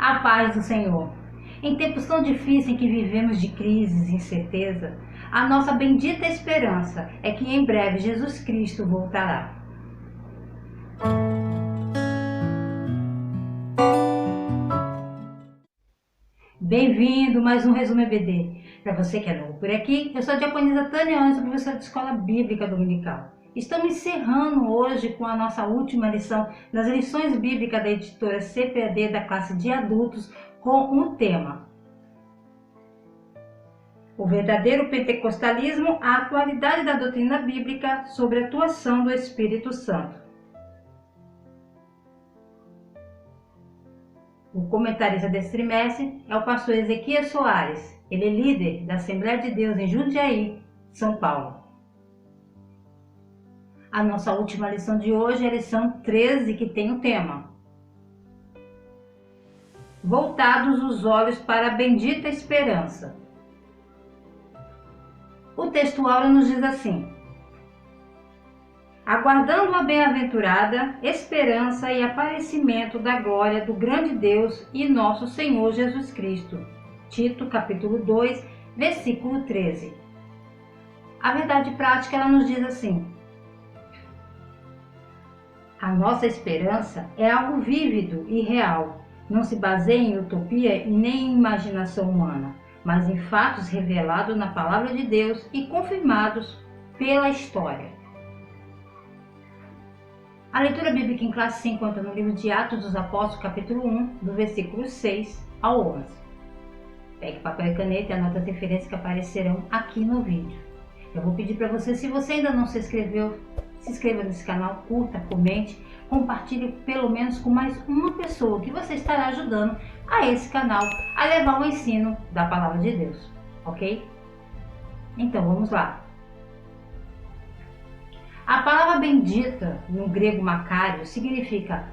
A paz do Senhor. Em tempos tão difíceis em que vivemos de crises e incerteza, a nossa bendita esperança é que em breve Jesus Cristo voltará. Bem-vindo a mais um Resumo EBD. Para você que é novo por aqui, eu sou a diaconisa Tânia Anjo, professora de Escola Bíblica Dominical. Estamos encerrando hoje com a nossa última lição das lições bíblicas da editora CPAD da classe de adultos com um tema: o verdadeiro pentecostalismo, a atualidade da doutrina bíblica sobre a atuação do Espírito Santo. O comentarista desse trimestre é o pastor Ezequias Soares. Ele é líder da Assembleia de Deus em Jundiaí, São Paulo. A nossa última lição de hoje é a lição 13, que tem o tema: voltados os olhos para a bendita esperança. O texto áureo nos diz assim: aguardando a bem-aventurada esperança e aparecimento da glória do grande Deus e nosso Senhor Jesus Cristo. Tito, capítulo 2, versículo 13. A verdade prática, ela nos diz assim: a nossa esperança é algo vívido e real. Não se baseia em utopia e nem em imaginação humana, mas em fatos revelados na Palavra de Deus e confirmados pela história. A leitura bíblica em classe se encontra no livro de Atos dos Apóstolos, capítulo 1, do versículo 6 ao 11. Pegue papel e caneta e anote as referências que aparecerão aqui no vídeo. Eu vou pedir para você, se você ainda não se inscreveu, se inscreva nesse canal, curta, comente, compartilhe pelo menos com mais uma pessoa que você estará ajudando a esse canal a levar o ensino da Palavra de Deus, ok? Então vamos lá. A palavra bendita, no grego macário, significa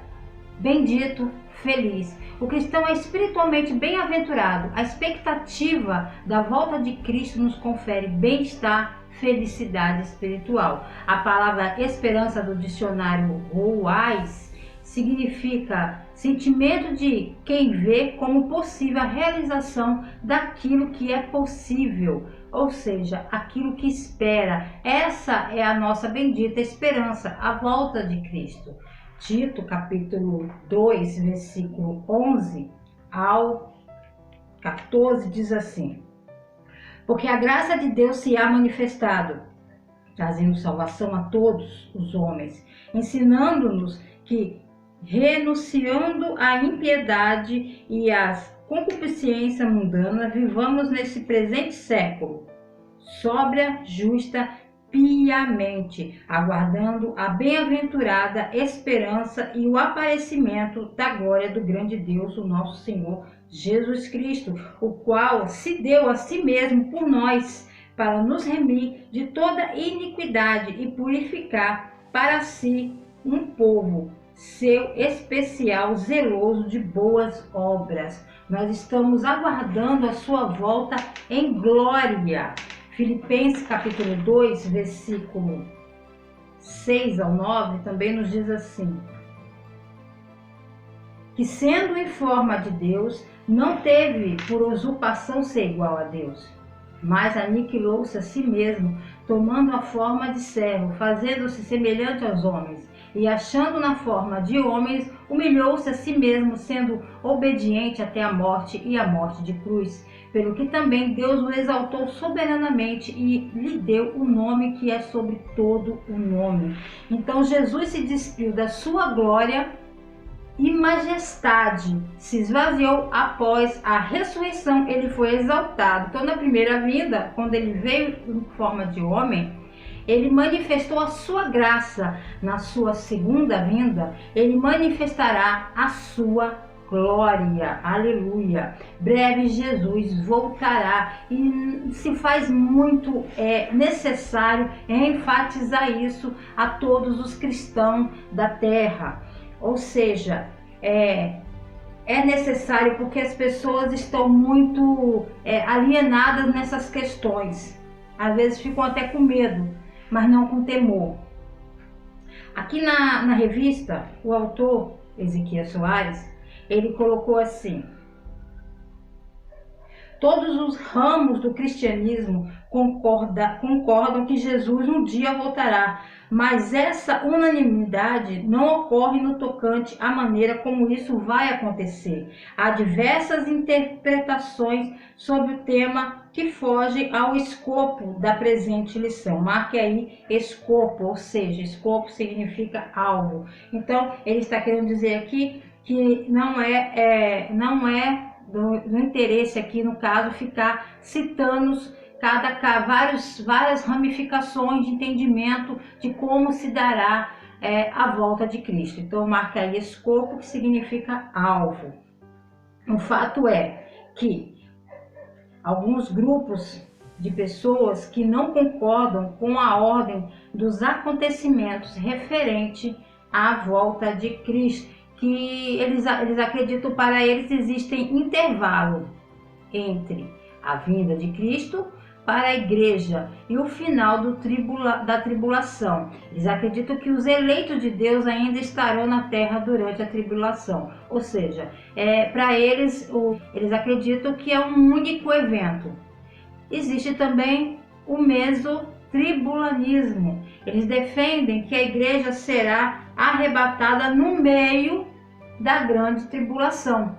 bendito, feliz. O cristão é espiritualmente bem-aventurado. A expectativa da volta de Cristo nos confere bem-estar, felicidade espiritual. A palavra esperança do dicionário Ruais significa sentimento de quem vê como possível a realização daquilo que é possível, ou seja, aquilo que espera. Essa é a nossa bendita esperança, a volta de Cristo. Tito, capítulo 2, versículo 11 ao 14, diz assim: porque a graça de Deus se há manifestado, trazendo salvação a todos os homens, ensinando-nos que, renunciando à impiedade e às concupiscência mundana, vivamos nesse presente século, sóbria, justa, piamente, aguardando a bem-aventurada esperança e o aparecimento da glória do grande Deus, o nosso Senhor Jesus Cristo, o qual se deu a si mesmo por nós, para nos remir de toda iniquidade e purificar para si um povo seu especial, zeloso de boas obras. Nós estamos aguardando a sua volta em glória. Filipenses capítulo 2, versículo 6 ao 9, também nos diz assim: que sendo em forma de Deus, não teve por usurpação ser igual a Deus, mas aniquilou-se a si mesmo, tomando a forma de servo, fazendo-se semelhante aos homens, e achando na forma de homens, humilhou-se a si mesmo, sendo obediente até a morte e a morte de cruz. Pelo que também Deus o exaltou soberanamente e lhe deu o nome que é sobre todo o nome. Então Jesus se despiu da sua glória e majestade, se esvaziou após a ressurreição, ele foi exaltado. Então na primeira vinda, quando ele veio em forma de homem, ele manifestou a sua graça. Na sua segunda vinda, ele manifestará a sua glória. Aleluia. Breve Jesus voltará e se faz muito necessário enfatizar isso a todos os cristãos da terra. Ou seja, é necessário porque as pessoas estão muito alienadas nessas questões. Às vezes ficam até com medo, mas não com temor. Aqui na revista, o autor Ezequias Soares, ele colocou assim: Todos os ramos do cristianismo concordam que Jesus um dia voltará, mas essa unanimidade não ocorre no tocante à maneira como isso vai acontecer. Há diversas interpretações sobre o tema que fogem ao escopo da presente lição. Marque aí escopo, ou seja, escopo significa alvo. Então, ele está querendo dizer aqui que não é do interesse aqui, no caso, ficar citando várias ramificações de entendimento de como se dará a volta de Cristo. Então, marca aí escopo, que significa alvo. O fato é que alguns grupos de pessoas que não concordam com a ordem dos acontecimentos referente à volta de Cristo, que eles acreditam, para eles existem intervalo entre a vinda de Cristo para a igreja e o final da tribulação. Eles acreditam que os eleitos de Deus ainda estarão na terra durante a tribulação. Ou seja, para eles, eles acreditam que é um único evento. Existe também o mesotribulanismo. Eles defendem que a igreja será arrebatada no meio da grande tribulação.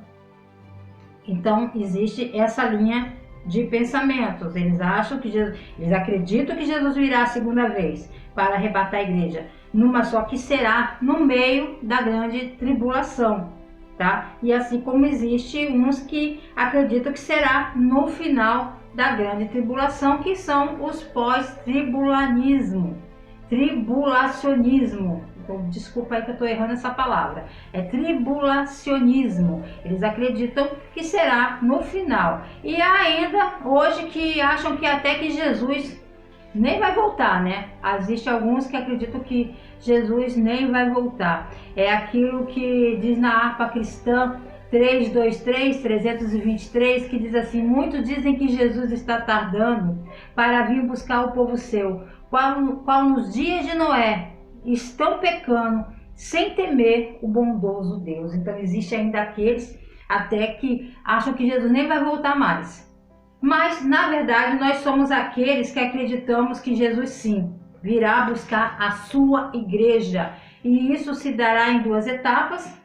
Então, existe essa linha de pensamentos. Eles acreditam que Jesus virá a segunda vez para arrebatar a igreja, só que será no meio da grande tribulação, tá? E assim como existe uns que acreditam que será no final da grande tribulação, que são os pós-tribulacionismo. Então, desculpa aí que eu estou errando essa palavra. É tribulacionismo. Eles acreditam que será no final. E há ainda hoje que acham que até que Jesus nem vai voltar, né? Existem alguns que acreditam que Jesus nem vai voltar. É aquilo que diz na harpa cristã 323, que diz assim: muitos dizem que Jesus está tardando para vir buscar o povo seu, qual nos dias de Noé estão pecando sem temer o bondoso Deus. Então existe ainda aqueles até que acham que Jesus nem vai voltar mais. Mas na verdade nós somos aqueles que acreditamos que Jesus sim virá buscar a sua igreja, e isso se dará em duas etapas.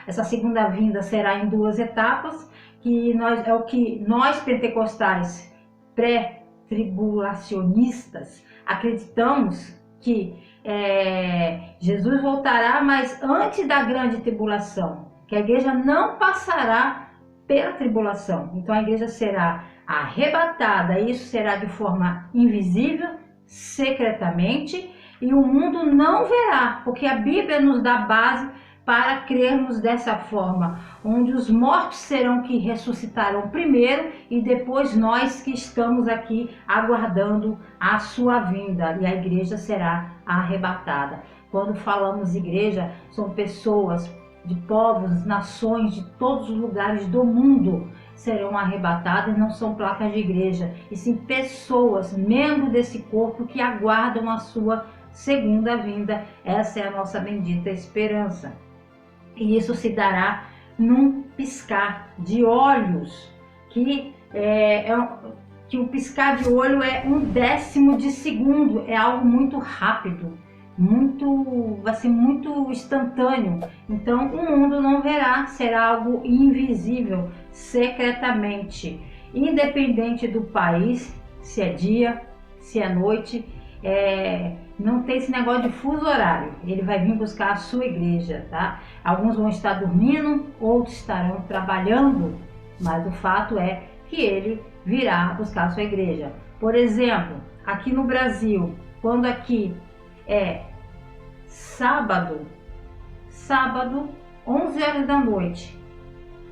Essa segunda vinda será em duas etapas, que é o que nós pentecostais pré-tribulacionistas acreditamos que Jesus voltará, mas antes da grande tribulação, que a igreja não passará pela tribulação. Então a igreja será arrebatada, e isso será de forma invisível, secretamente, e o mundo não verá, porque a Bíblia nos dá base para crermos dessa forma, onde os mortos serão que ressuscitarão primeiro, e depois nós que estamos aqui aguardando a sua vinda, e a igreja será arrebatada. Quando falamos igreja, são pessoas de povos, nações, de todos os lugares do mundo serão arrebatadas, não são placas de igreja, e sim pessoas, membros desse corpo, que aguardam a sua segunda vinda. Essa é a nossa bendita esperança. E isso se dará num piscar de olhos, que o piscar de olho é 1/10 de segundo, é algo muito rápido, vai ser muito instantâneo. Então o mundo não verá, será algo invisível, secretamente, independente do país, se é dia, se é noite. Não tem esse negócio de fuso horário. Ele vai vir buscar a sua igreja, tá? Alguns vão estar dormindo, outros estarão trabalhando, mas o fato é que ele virá buscar a sua igreja. Por exemplo, aqui no Brasil, quando aqui é sábado, 11 horas da noite.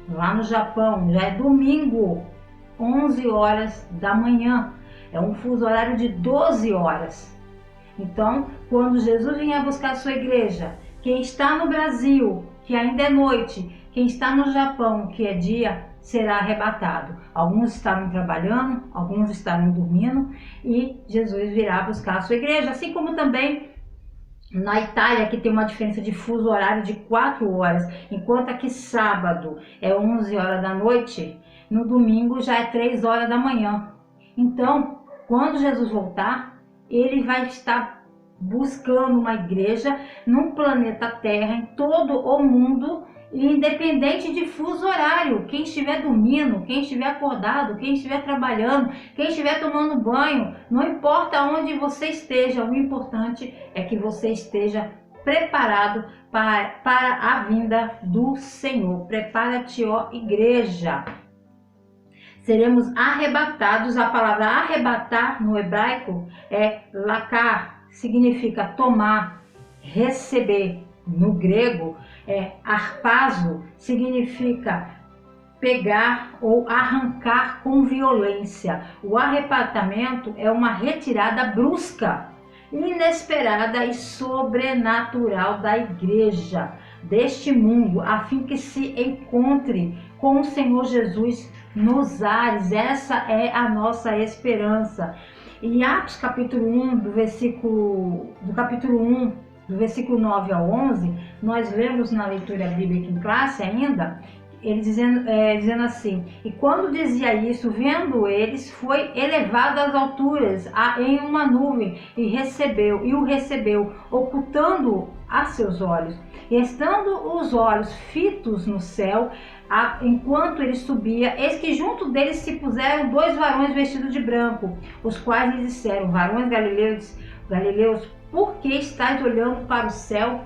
Lá no Japão já é domingo, 11 horas da manhã. É um fuso horário de 12 horas. Então, quando Jesus vier buscar a sua igreja, quem está no Brasil, que ainda é noite, quem está no Japão, que é dia, será arrebatado. Alguns estarão trabalhando, alguns estarão dormindo, e Jesus virá buscar a sua igreja. Assim como também na Itália, que tem uma diferença de fuso horário de 4 horas, enquanto aqui sábado é 11 horas da noite, no domingo já é 3 horas da manhã. Então, quando Jesus voltar, ele vai estar buscando uma igreja no planeta Terra, em todo o mundo, independente de fuso horário. Quem estiver dormindo, quem estiver acordado, quem estiver trabalhando, quem estiver tomando banho, não importa onde você esteja, o importante é que você esteja preparado para a vinda do Senhor. Prepara-te, ó igreja. Seremos arrebatados. A palavra arrebatar no hebraico é lakar, significa tomar, receber. No grego é harpazo, significa pegar ou arrancar com violência. O arrebatamento é uma retirada brusca, inesperada e sobrenatural da igreja deste mundo, a fim que se encontre com o Senhor Jesus nos ares. Essa é a nossa esperança. Em Atos capítulo 1, do versículo 9 ao 11, nós lemos na leitura bíblica em classe ainda, ele dizendo assim: e quando dizia isso, vendo eles, foi elevado às alturas em uma nuvem e o recebeu, ocultando a seus olhos. E estando os olhos fitos no céu, enquanto ele subia, eis que junto deles se puseram 2 varões vestidos de branco, os quais lhe disseram: varões galileus, por que estáis olhando para o céu?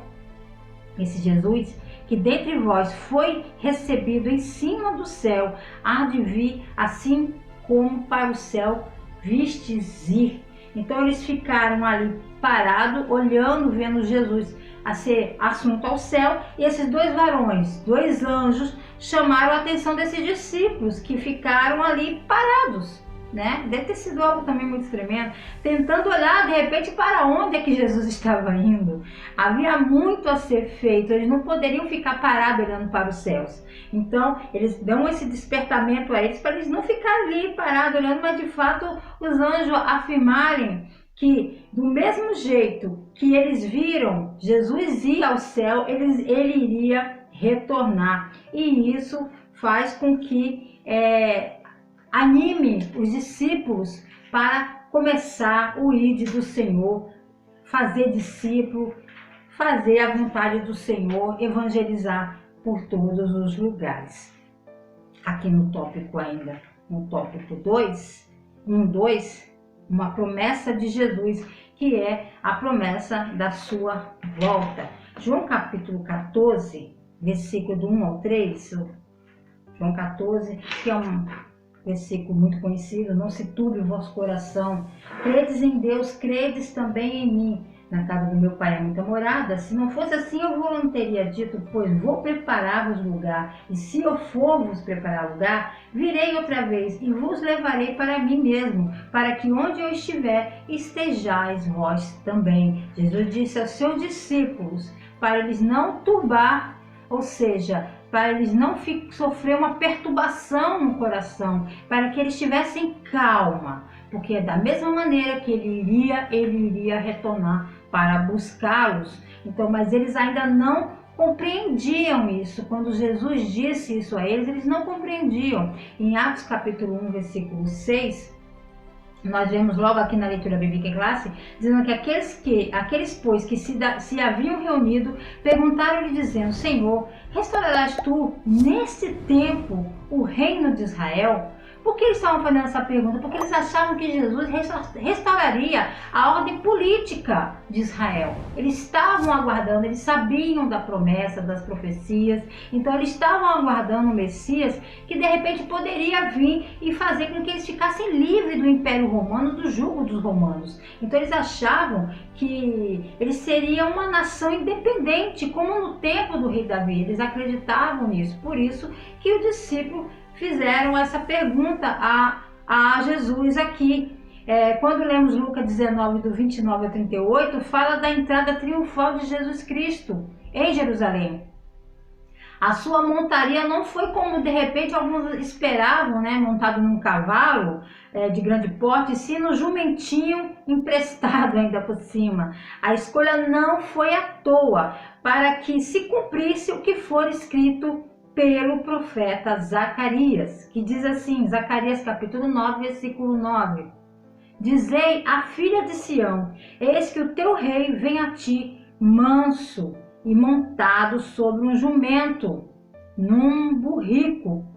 Esse Jesus, que dentre vós foi recebido em cima do céu, há de vir assim como para o céu vistes ir. Então eles ficaram ali parados, olhando, vendo Jesus a ser assunto ao céu, e esses 2 varões, 2 anjos, chamaram a atenção desses discípulos que ficaram ali parados, né? Deve ter sido algo também muito tremendo, tentando olhar de repente para onde é que Jesus estava indo. Havia muito a ser feito, eles não poderiam ficar parados olhando para os céus. Então eles dão esse despertamento a eles, para eles não ficarem ali parados olhando, mas de fato os anjos afirmarem que do mesmo jeito que eles viram Jesus ir ao céu, ele iria retornar. E isso faz com que anime os discípulos para começar o ide do Senhor, fazer discípulo, fazer a vontade do Senhor, evangelizar por todos os lugares. Aqui no tópico ainda, no tópico 2, uma promessa de Jesus, que é a promessa da sua volta. João capítulo 14, versículo do 1 ao 3, João 14, que é um versículo muito conhecido: não se turbe o vosso coração, credes em Deus, credes também em mim. Na casa do meu pai há muita morada. Se não fosse assim, eu vos não teria dito, pois vou preparar-vos lugar. E se eu for vos preparar lugar, virei outra vez e vos levarei para mim mesmo, para que onde eu estiver, estejais vós também. Jesus disse aos seus discípulos para eles não turbar, ou seja, para eles não sofrer uma perturbação no coração, para que eles tivessem calma, porque da mesma maneira que ele iria retornar para buscá-los. Então, mas eles ainda não compreendiam isso. Quando Jesus disse isso a eles não compreendiam. Em Atos capítulo 1, versículo 6, nós vemos logo aqui na leitura bíblica em classe, dizendo que aqueles pois que se haviam reunido, perguntaram-lhe dizendo: Senhor, restaurarás tu nesse tempo o reino de Israel? Por que eles estavam fazendo essa pergunta? Porque eles achavam que Jesus restauraria a ordem política de Israel. Eles estavam aguardando, eles sabiam da promessa, das profecias, então eles estavam aguardando o Messias que de repente poderia vir e fazer com que eles ficassem livres do Império Romano, do jugo dos romanos. Então eles achavam que eles seriam uma nação independente, como no tempo do rei Davi. Eles acreditavam nisso, por isso que o discípulo fizeram essa pergunta a Jesus aqui. Quando lemos Lucas 19, do 29 ao 38, fala da entrada triunfal de Jesus Cristo em Jerusalém. A sua montaria não foi como de repente alguns esperavam, né, montado num cavalo de grande porte, sim no jumentinho emprestado ainda por cima. A escolha não foi à toa, para que se cumprisse o que for escrito pelo profeta Zacarias, que diz assim, Zacarias capítulo 9, versículo 9. Dizei à filha de Sião, eis que o teu rei vem a ti, manso e montado sobre um jumento, num burrico,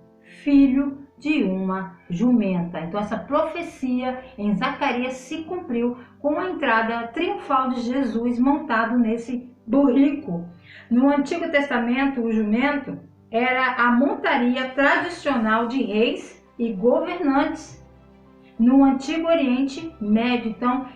filho de uma jumenta. Então essa profecia em Zacarias se cumpriu com a entrada triunfal de Jesus montado nesse burrico. No Antigo Testamento, o jumento era a montaria tradicional de reis e governantes. No Antigo Oriente Médio, então,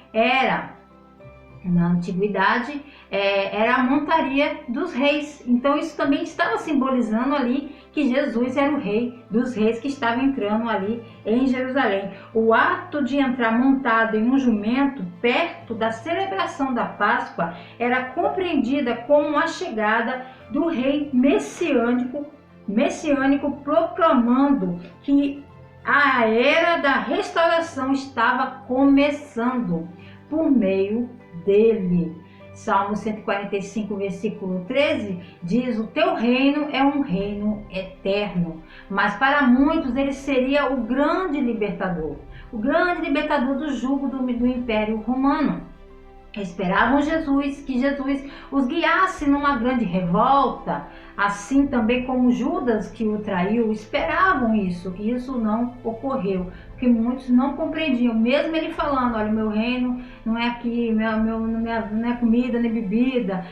na antiguidade, era a montaria dos reis. Então isso também estava simbolizando ali que Jesus era o rei dos reis que estava entrando ali em Jerusalém. O ato de entrar montado em um jumento perto da celebração da Páscoa era compreendida como a chegada do rei messiânico proclamando que a era da restauração estava começando por meio dele. Salmo 145, versículo 13 diz: o teu reino é um reino eterno. Mas para muitos ele seria o grande libertador do jugo do Império Romano. Esperavam que Jesus os guiasse numa grande revolta, assim também como Judas, que o traiu, esperavam isso, que isso não ocorreu, porque muitos não compreendiam, mesmo ele falando, olha, meu reino não é aqui, não é comida nem bebida,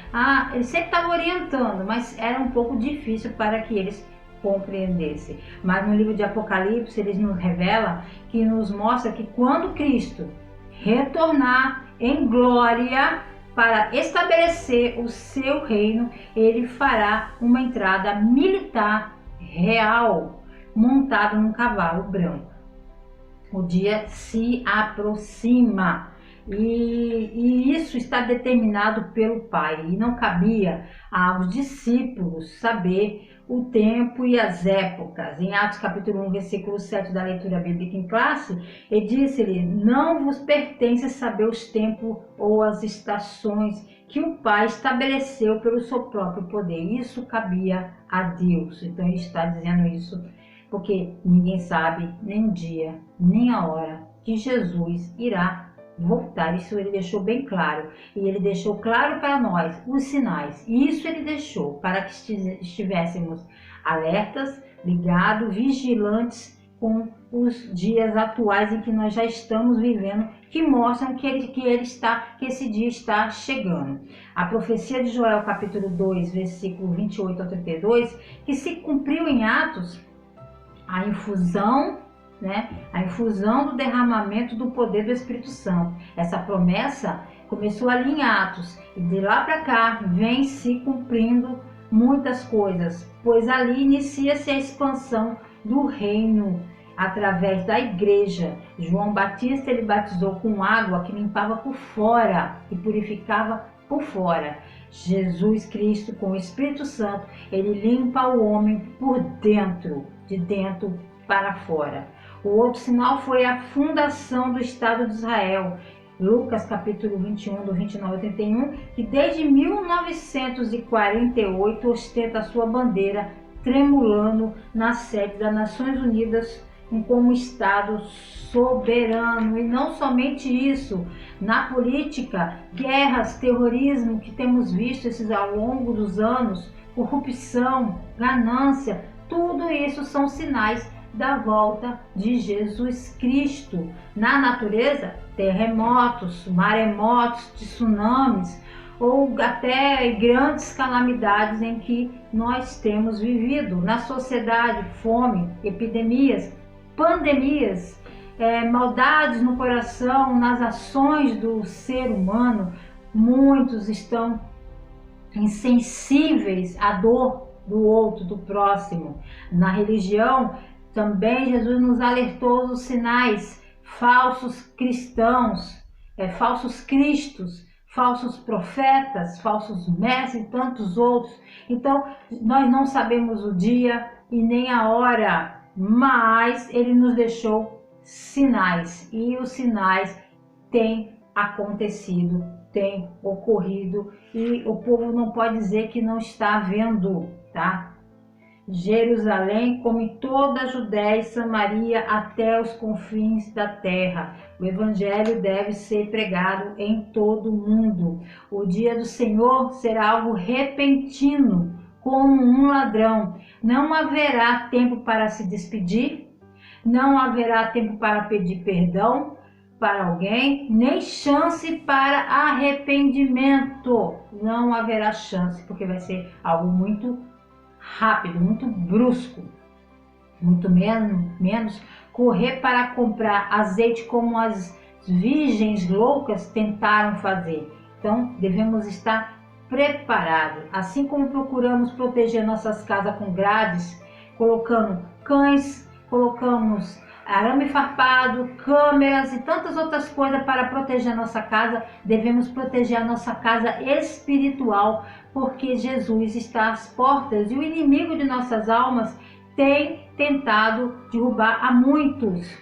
ele sempre estava orientando, mas era um pouco difícil para que eles compreendessem. Mas no livro de Apocalipse, ele nos revela, que nos mostra que quando Cristo retornar em glória para estabelecer o seu reino, ele fará uma entrada militar real, montado num cavalo branco. O dia se aproxima e isso está determinado pelo Pai, e não cabia aos discípulos saber o tempo e as épocas. Em Atos capítulo 1, versículo 7 da leitura bíblica em classe, ele disse-lhe: não vos pertence saber os tempos ou as estações que o Pai estabeleceu pelo seu próprio poder. Isso cabia a Deus. Então ele está dizendo isso porque ninguém sabe nem o dia, nem a hora que Jesus irá voltar. Isso ele deixou bem claro, e ele deixou claro para nós os sinais. Isso ele deixou para que estivéssemos alertas, ligados, vigilantes com os dias atuais em que nós já estamos vivendo, que mostram que esse dia está chegando. A profecia de Joel capítulo 2, versículo 28 a 32, que se cumpriu em Atos, a infusão do derramamento do poder do Espírito Santo. Essa promessa começou ali em Atos, e de lá para cá vem se cumprindo muitas coisas, pois ali inicia-se a expansão do reino através da igreja. João Batista, ele batizou com água que limpava por fora e purificava por fora. Jesus Cristo, com o Espírito Santo, ele limpa o homem por dentro, de dentro para fora. O outro sinal foi a fundação do Estado de Israel. Lucas capítulo 21, do 29 ao 31, que desde 1948 ostenta a sua bandeira tremulando na sede das Nações Unidas como Estado soberano. E não somente isso, na política, guerras, terrorismo que temos visto ao longo dos anos, corrupção, ganância, tudo isso são sinais da volta de Jesus Cristo. Na natureza, terremotos, maremotos, tsunamis ou até grandes calamidades em que nós temos vivido. Na sociedade, fome, epidemias, pandemias, maldades no coração, nas ações do ser humano. Muitos estão insensíveis à dor do outro, do próximo. Na religião, também Jesus nos alertou dos sinais: falsos cristãos, falsos cristos, falsos profetas, falsos mestres e tantos outros. Então, nós não sabemos o dia e nem a hora, mas ele nos deixou sinais, e os sinais têm acontecido, têm ocorrido, e o povo não pode dizer que não está vendo, tá? Jerusalém, como em toda a Judéia e Samaria, até os confins da terra. O evangelho deve ser pregado em todo o mundo. O dia do Senhor será algo repentino, como um ladrão. Não haverá tempo para se despedir, não haverá tempo para pedir perdão para alguém, nem chance para arrependimento. Não haverá chance, porque vai ser algo muito rápido, muito brusco. Muito menos correr para comprar azeite como as virgens loucas tentaram fazer. Então, devemos estar preparados. Assim como procuramos proteger nossas casas com grades, colocando cães, colocamos arame farpado, câmeras e tantas outras coisas para proteger a nossa casa, devemos proteger a nossa casa espiritual, porque Jesus está às portas e o inimigo de nossas almas tem tentado derrubar a muitos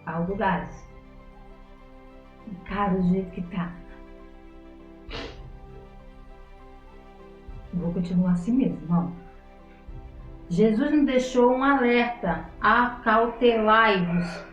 ao lugares. Cara, do jeito que tá. Vou continuar assim mesmo, não. Jesus nos deixou um alerta: acautelai-vos.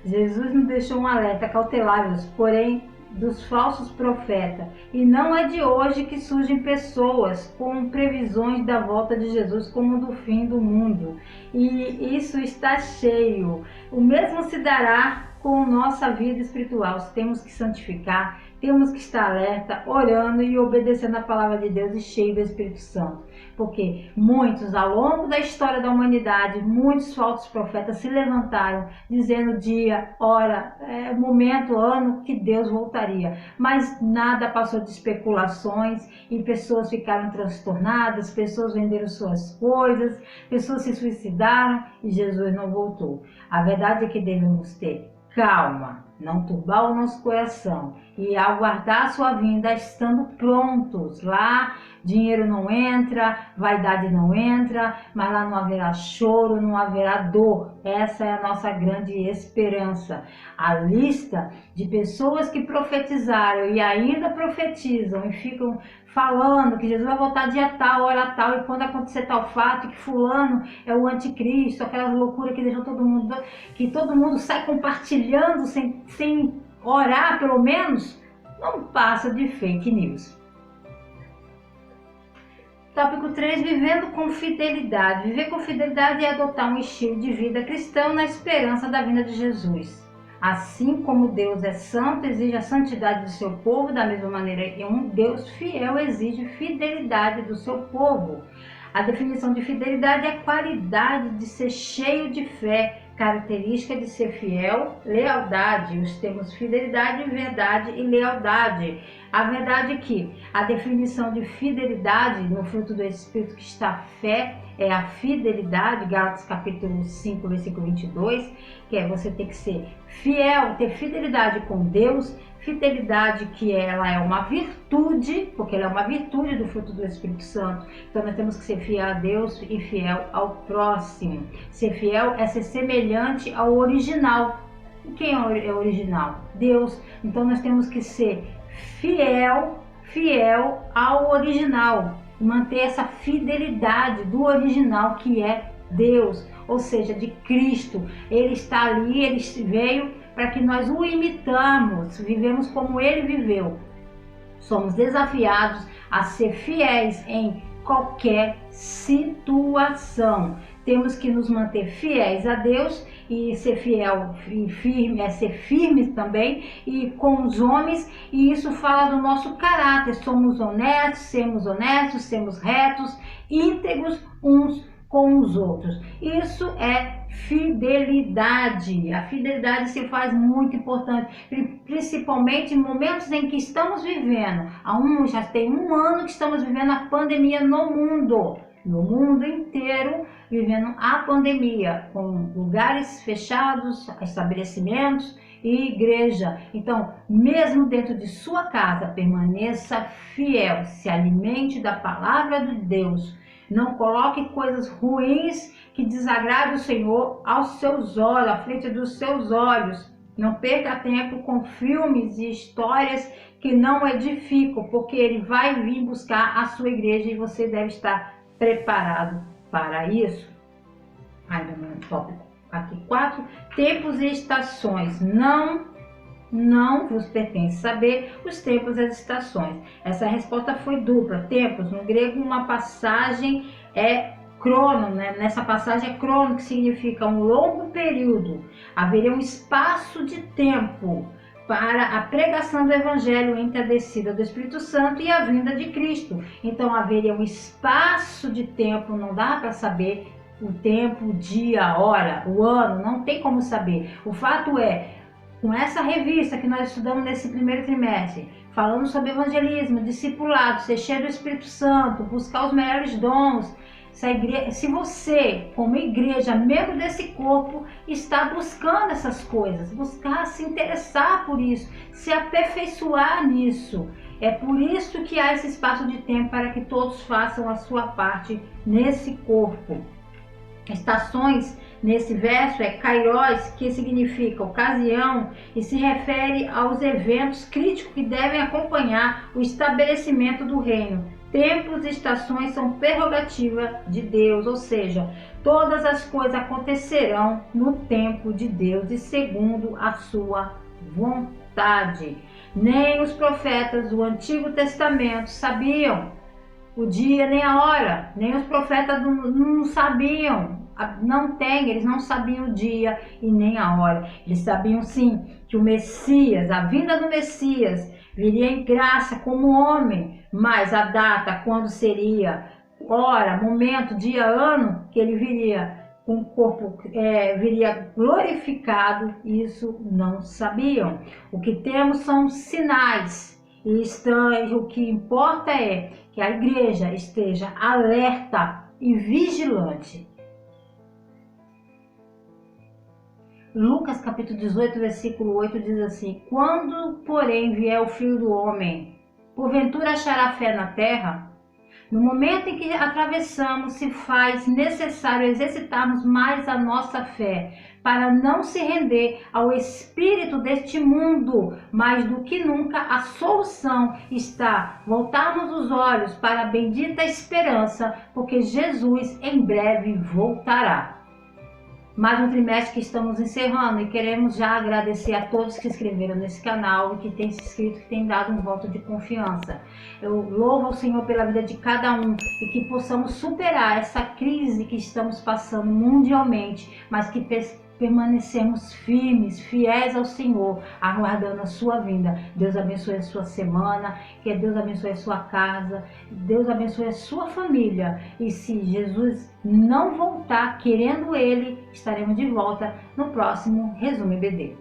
Jesus nos deixou um alerta: acautelai-vos, porém, dos falsos profetas. E não é de hoje que surgem pessoas com previsões da volta de Jesus como do fim do mundo. E isso está cheio. O mesmo se dará com nossa vida espiritual. Temos que santificar, temos que estar alerta, orando e obedecendo a palavra de Deus e cheio do Espírito Santo. Porque muitos, ao longo da história da humanidade, muitos falsos profetas se levantaram dizendo dia, hora, momento, ano que Deus voltaria. Mas nada passou de especulações e pessoas ficaram transtornadas, pessoas venderam suas coisas, pessoas se suicidaram e Jesus não voltou. A verdade é que devemos ter calma, não turbar o nosso coração e aguardar a sua vinda estando prontos. Lá dinheiro não entra, vaidade não entra, mas lá não haverá choro, não haverá dor. Essa é a nossa grande esperança. A lista de pessoas que profetizaram e ainda profetizam e ficam falando que Jesus vai voltar dia tal, hora tal, e quando acontecer tal fato, que fulano é o anticristo, aquelas loucuras que deixam todo mundo, que todo mundo sai compartilhando sem orar pelo menos, não passa de fake news. Tópico 3, vivendo com fidelidade. Viver com fidelidade é adotar um estilo de vida cristão na esperança da vinda de Jesus. Assim como Deus é santo, exige a santidade do seu povo, da mesma maneira que um Deus fiel exige fidelidade do seu povo. A definição de fidelidade é a qualidade de ser cheio de fé, característica de ser fiel, lealdade. Os termos fidelidade, verdade e lealdade. A verdade é que a definição de fidelidade no fruto do Espírito que está a fé é a fidelidade, Gálatas capítulo 5, versículo 22, que é você ter que ser fiel, ter fidelidade com Deus, fidelidade que ela é uma virtude, porque ela é uma virtude do fruto do Espírito Santo. Então nós temos que ser fiel a Deus e fiel ao próximo. Ser fiel é ser semelhante ao original. Quem é o original? Deus. Então nós temos que ser fiel ao original. Manter essa fidelidade do original que é Deus, ou seja, de Cristo. Ele está ali, ele veio para que nós o imitamos, vivemos como ele viveu. Somos desafiados a ser fiéis em qualquer situação. Temos que nos manter fiéis a Deus e ser fiel e firme, ser firmes também e com os homens, e isso fala do nosso caráter. Somos honestos, sermos retos, íntegros uns com os outros. Isso é fidelidade. A fidelidade se faz muito importante, principalmente em momentos em que estamos vivendo. Já tem um ano que estamos vivendo a pandemia no mundo inteiro, vivendo a pandemia, com lugares fechados, estabelecimentos e igreja. Então, mesmo dentro de sua casa, permaneça fiel, se alimente da palavra de Deus, Não coloque coisas ruins que desagradem o Senhor aos seus olhos, à frente dos seus olhos. Não perca tempo com filmes e histórias que não edificam, porque ele vai vir buscar a sua igreja e você deve estar preparado para isso. Ainda no tópico aqui 4, tempos e estações. Não vos pertence saber os tempos e as estações. Essa resposta foi dupla. Tempos, no grego, uma passagem é crono, né? Nessa passagem é crono, que significa um longo período. Haveria um espaço de tempo para a pregação do Evangelho entre a descida do Espírito Santo e a vinda de Cristo. Então haveria um espaço de tempo, não dá para saber o tempo, o dia, a hora, o ano, não tem como saber. O fato é, com essa revista que nós estudamos nesse primeiro trimestre, falando sobre evangelismo, discipulado, ser cheio do Espírito Santo, buscar os melhores dons, se você, como igreja, membro desse corpo, está buscando essas coisas, buscar se interessar por isso, se aperfeiçoar nisso, é por isso que há esse espaço de tempo para que todos façam a sua parte nesse corpo. Estações nesse verso é kairos, que significa ocasião e se refere aos eventos críticos que devem acompanhar o estabelecimento do reino. Tempos e estações são prerrogativa de Deus, ou seja, todas as coisas acontecerão no tempo de Deus e segundo a sua vontade. Nem os profetas do Antigo Testamento sabiam o dia nem a hora, nem os profetas não sabiam. Eles não sabiam o dia e nem a hora. Eles sabiam sim que o Messias, a vinda do Messias, viria em graça como homem, mas a data, quando seria, hora, momento, dia, ano, que ele viria com o corpo, viria glorificado, isso não sabiam. O que temos são sinais, e o que importa é que a igreja esteja alerta e vigilante. Lucas capítulo 18, versículo 8 diz assim: quando, porém, vier o Filho do Homem, porventura achará fé na terra? No momento em que atravessamos, se faz necessário exercitarmos mais a nossa fé, para não se render ao espírito deste mundo. Mais do que nunca, a solução está voltarmos os olhos para a bendita esperança, porque Jesus em breve voltará. Mais um trimestre que estamos encerrando e queremos já agradecer a todos que se inscreveram nesse canal e que têm se inscrito, que têm dado um voto de confiança. Eu louvo ao Senhor pela vida de cada um e que possamos superar essa crise que estamos passando mundialmente, mas que permanecemos firmes, fiéis ao Senhor, aguardando a sua vinda. Deus abençoe a sua semana, que Deus abençoe a sua casa, Deus abençoe a sua família. E se Jesus não voltar, querendo Ele, estaremos de volta no próximo Resumo EBD.